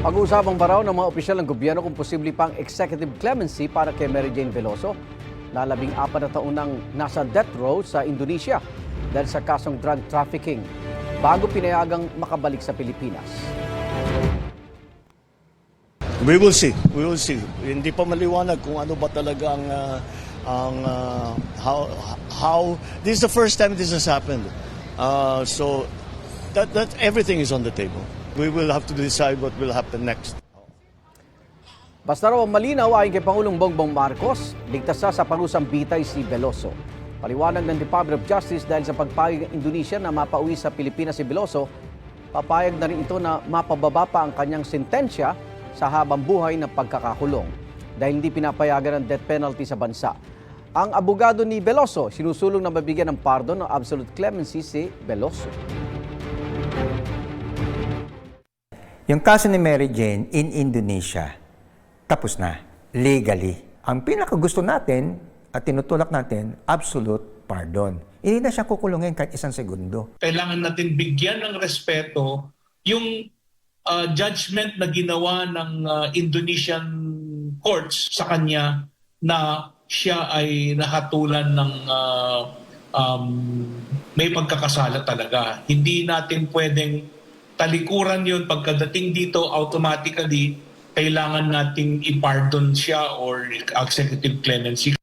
Pag-uusapan pa raw ng mga opisyal ng gobyerno kung posible pang executive clemency para kay Mary Jane Veloso na 14 na taon nang nasa death row sa Indonesia dahil sa kasong drug trafficking bago pinayagang makabalik sa Pilipinas. We will see. We will see. Hindi pa maliwanag kung ano ba talaga how this is the first time this has happened. So that everything is on the table. We will have to decide what will happen next. Basta raw malinaw ayon kay Pangulong Bongbong Marcos, ligtas sa parusang bitay si Veloso. Paliwanag ng Department of Justice dahil sa pagpayag ng Indonesia na mapauwi sa Pilipinas si Veloso, papayag na rin ito na mapababa pa ang kanyang sentensya sa habang buhay ng pagkakakulong dahil hindi pinapayagan ng death penalty sa bansa. Ang abogado ni Veloso sinusulong na mabigyan ng pardon o absolute clemency si Veloso. Yung kaso ni Mary Jane in Indonesia, tapos na, legally. Ang pinakagusto natin at tinutulak natin, absolute pardon. Hindi na siya kukulungin kahit isang segundo. Kailangan natin bigyan ng respeto yung judgment na ginawa ng Indonesian courts sa kanya na siya ay nahatulan ng may pagkakasala talaga. Hindi natin pwedeng talikuran yun. Pagkadating dito, automatically, kailangan nating i-pardon siya or executive clemency.